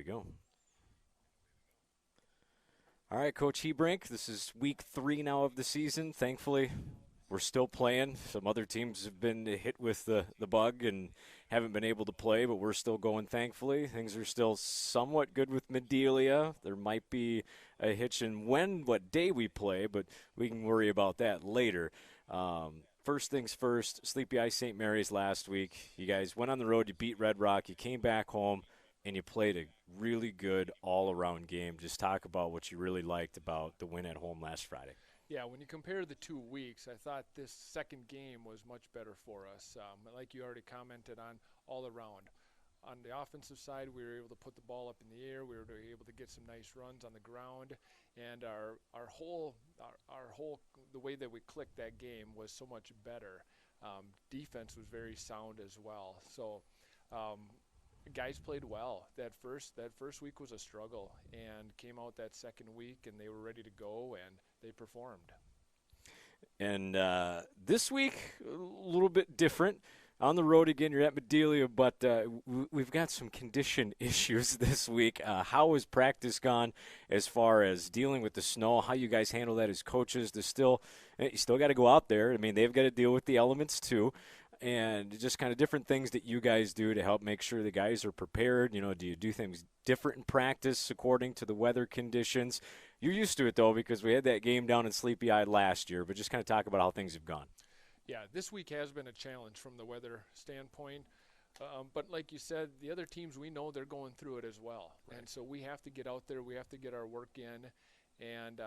we go. All right, Coach Hebrink, this is week 3 now of the season. Thankfully, we're still playing. Some other teams have been hit with the bug and haven't been able to play, but we're still going, thankfully. Things are still somewhat good with Medelia. There might be a hitch in what day we play, but we can worry about that later. First things first, Sleepy Eye St. Mary's last week. You guys went on the road, you beat Red Rock, you came back home, and you played a really good all-around game. Just talk about what you really liked about the win at home last Friday. Yeah, when you compare the 2 weeks, I thought this second game was much better for us. Like you already commented on, all around. On the offensive side, we were able to put the ball up in the air. We were able to get some nice runs on the ground, and our whole the way that we clicked that game was so much better. Defense was very sound as well. So. Guys played well. That first week was a struggle, and came out that second week, and they were ready to go, and they performed. And this week, a little bit different. On the road again, you're at Medelia, but we've got some condition issues this week. How has practice gone as far as dealing with the snow? How you guys handle that as coaches? You still got to go out there. I mean, they've got to deal with the elements too. And just kind of different things that you guys do to help make sure the guys are prepared. You know, do you do things different in practice according to the weather conditions? You're used to it, though, because we had that game down in Sleepy Eye last year. But just kind of talk about how things have gone. Yeah, this week has been a challenge from the weather standpoint. But like you said, the other teams, we know they're going through it as well. Right. And so we have to get out there. We have to get our work in. And,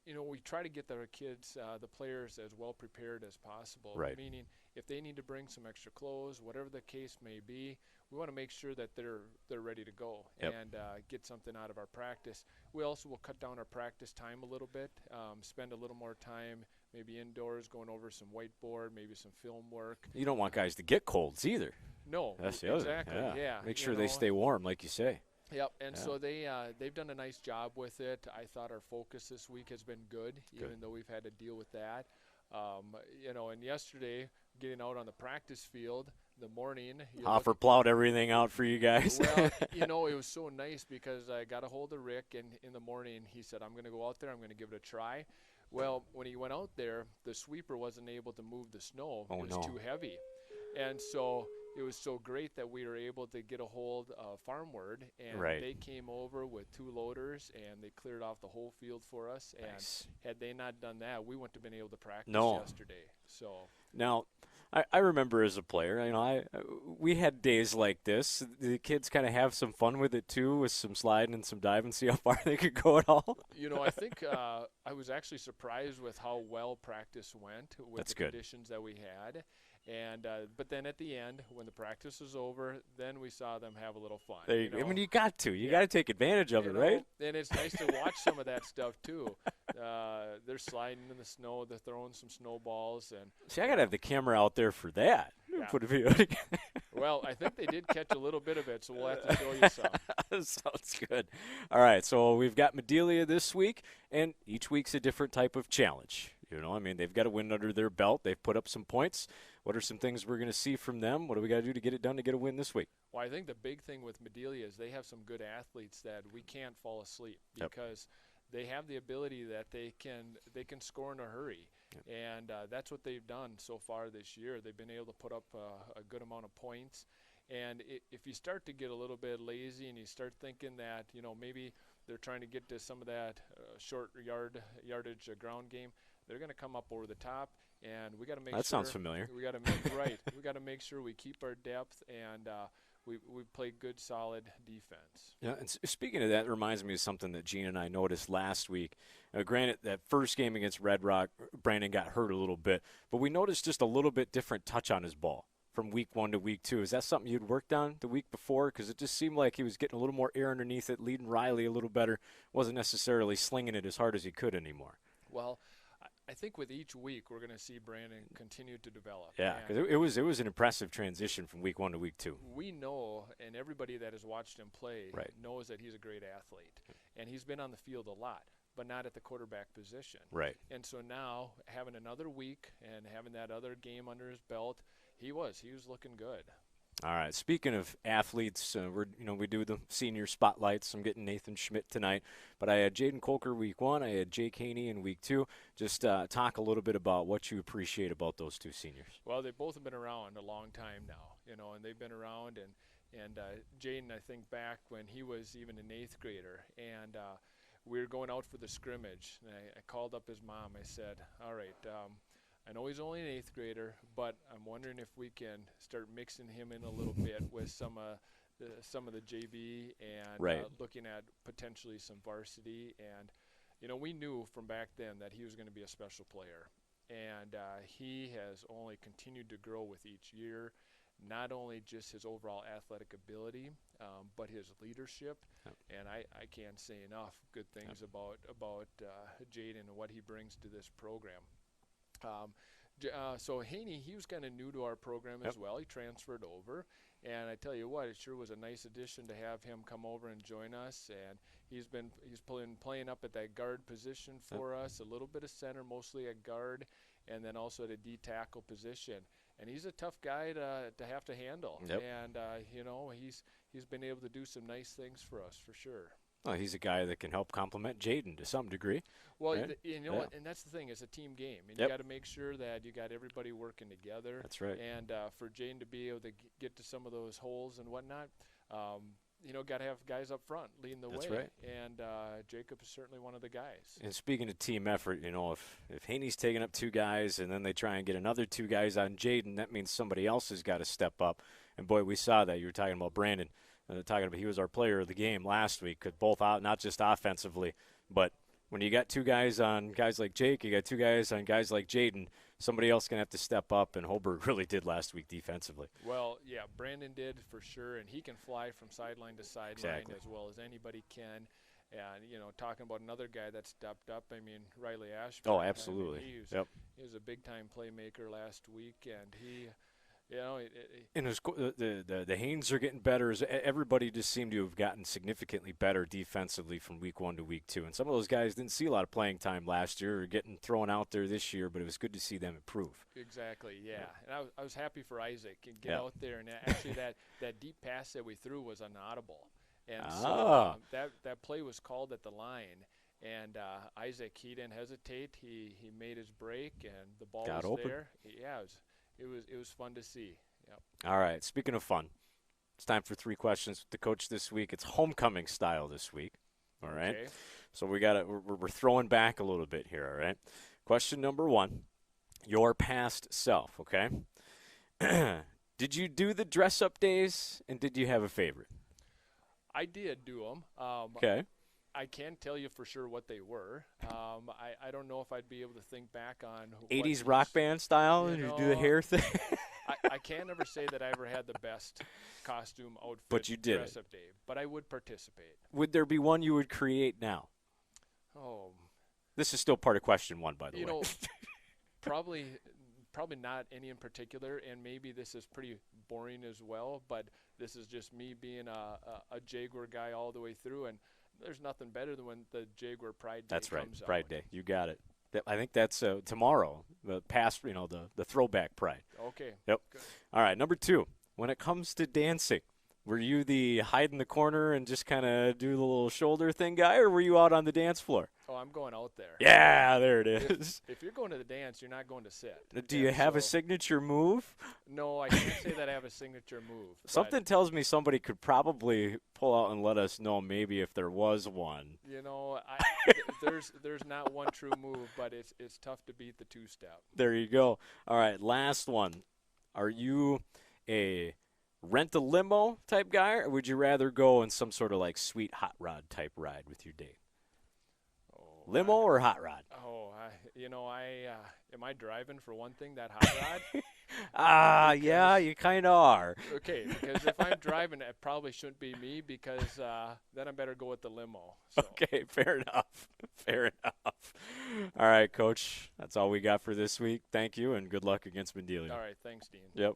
we try to get our kids, the players, as well prepared as possible. Right. Meaning, if they need to bring some extra clothes, whatever the case may be, we want to make sure that they're ready to go. Yep. And get something out of our practice. We also will cut down our practice time a little bit, spend a little more time maybe indoors going over some whiteboard, maybe some film work. You don't want guys to get colds either. No, that's the other. Exactly. Yeah. Make sure they stay warm, like you say. Yep, and so they've done a nice job with it. I thought our focus this week has been good, even though we've had to deal with that. And yesterday, getting out on the practice field, the morning. Hoffer plowed everything out for you guys. Well, it was so nice because I got a hold of Rick, and in the morning he said, I'm going to go out there, I'm going to give it a try. Well, when he went out there, the sweeper wasn't able to move the snow. It was too heavy. And so it was so great that we were able to get a hold of Farmward, and they came over with 2 loaders, and they cleared off the whole field for us. Nice. And had they not done that, we wouldn't have been able to practice yesterday. So now, I remember as a player, we had days like this. The kids kind of have some fun with it too, with some sliding and some diving, see how far they could go at all. I think I was actually surprised with how well practice went with the conditions that we had. And but then at the end, when the practice was over, then we saw them have a little fun. You got to. You got to take advantage of it, right? And it's nice to watch some of that stuff too. They're sliding in the snow. They're throwing some snowballs. And see, I got to have the camera out there for that. Yeah. Put a video together. Well, I think they did catch a little bit of it, so we'll have to show you some. Sounds good. All right, so we've got Medelia this week, and each week's a different type of challenge. They've got a win under their belt. They've put up some points. What are some things we're going to see from them? What do we got to do to get it done to get a win this week? Well, I think the big thing with Medelia is they have some good athletes that we can't fall asleep because they have the ability that they can score in a hurry. Yep. And that's what they've done so far this year. They've been able to put up a good amount of points. And if you start to get a little bit lazy and you start thinking that, maybe they're trying to get to some of that short yardage ground game, they're going to come up over the top. And we got to make that sounds familiar. We got to make We got to make sure we keep our depth and we play good, solid defense. Yeah, and speaking of that, it reminds me of something that Gene and I noticed last week. Granted, that first game against Red Rock, Branden got hurt a little bit, but we noticed just a little bit different touch on his ball from week 1 to week 2. Is that something you'd worked on the week before? Because it just seemed like he was getting a little more air underneath it, leading Riley a little better. Wasn't necessarily slinging it as hard as he could anymore. Well, I think with each week we're going to see Branden continue to develop. Yeah, because it was an impressive transition from week 1 to week 2. We know, and everybody that has watched him play knows that he's a great athlete. And he's been on the field a lot, but not at the quarterback position. Right. And so now, having another week and having that other game under his belt, he was looking good. All right. Speaking of athletes, we do the senior spotlights. I'm getting Nathan Schmidt tonight, but I had Jaden Coker week 1. I had Jake Haney in week 2. Just talk a little bit about what you appreciate about those two seniors. Well, they both have been around a long time now, and they've been around. And Jaden, I think back when he was even an 8th grader, and we were going out for the scrimmage. And I called up his mom. I said, all right, I know he's only an 8th grader, but I'm wondering if we can start mixing him in a little bit with some of the JV and Right. looking at potentially some varsity. And, we knew from back then that he was going to be a special player. And he has only continued to grow with each year, not only just his overall athletic ability, but his leadership. Yep. And I can't say enough good things about Jaden and what he brings to this program. So Haney, he was kind of new to our program as well. He transferred over, and I tell you what, it sure was a nice addition to have him come over and join us. And he's playing up at that guard position for us, a little bit of center, mostly at guard, and then also at a D tackle position. And he's a tough guy to have to handle. Yep. And he's been able to do some nice things for us for sure. Well, he's a guy that can help complement Jaden to some degree. Well, right? What, and that's the thing. It's a team game, and you got to make sure that you got everybody working together. That's right. And for Jaden to be able to get to some of those holes and whatnot, got to have guys up front leading the way. That's right. And Jacob is certainly one of the guys. And speaking of team effort, if Haney's taking up 2 guys and then they try and get another 2 guys on Jaden, that means somebody else has got to step up. And, boy, we saw that. You were talking about Branden. He was our player of the game last week, both out, not just offensively, but when you got 2 guys on guys like Jake, you got 2 guys on guys like Jaden, somebody else going to have to step up, and Holberg really did last week defensively. Well, yeah, Branden did for sure, and he can fly from sideline to sideline as well as anybody can. And, talking about another guy that stepped up, Riley Ashford. Oh, absolutely. He was a big-time playmaker last week, and he – and the Haynes are getting better. Everybody just seemed to have gotten significantly better defensively from week 1 to week 2. And some of those guys didn't see a lot of playing time last year or getting thrown out there this year, but it was good to see them improve. Exactly, yeah. And I was happy for Isaac and get out there. And actually that deep pass that we threw was inaudible. And so that play was called at the line. And Isaac, he didn't hesitate. He made his break, and the ball was open. there. Yeah, it was fun to see. Yep. All right. Speaking of fun, it's time for 3 questions with the coach this week. It's homecoming style this week. All right. Okay. So we're throwing back a little bit here. All right. Question number 1: your past self. Okay. Did you do the dress-up days, and did you have a favorite? I did do them. Okay. I can't tell you for sure what they were. I don't know if I'd be able to think back on 80s rock band style. Did you do the hair thing? I can't ever say that I ever had the best costume outfit. But you did dress up day. But I would participate. Would there be one you would create now? Oh, this is still part of question 1, by the way. Probably not any in particular, and maybe this is pretty boring as well. But this is just me being a Jaguar guy all the way through, and there's nothing better than when the Jaguar Pride Day comes out. That's right, Pride Day. You got it. I think that's tomorrow, the past, the throwback Pride. Okay. Yep. Good. All right, number 2. When it comes to dancing, were you the hide in the corner and just kind of do the little shoulder thing guy, or were you out on the dance floor? Oh, I'm going out there. Yeah, there it is. If you're going to the dance, you're not going to sit. Do you have a signature move? No, I can't say that I have a signature move. Something tells me somebody could probably pull out and let us know maybe if there was one. There's not one true move, but it's tough to beat the 2-step. There you go. All right, last one. Are you a rent a limo type guy, or would you rather go in some sort of like sweet hot rod type ride with your date? Limo or hot rod? Am I driving for one thing, that hot rod? Yeah, you kind of are. Okay, because if I'm driving, it probably shouldn't be me because then I better go with the limo. So. Okay, fair enough. Fair enough. All right, Coach, that's all we got for this week. Thank you, and good luck against Mendelia. All right, thanks, Dean. Yep.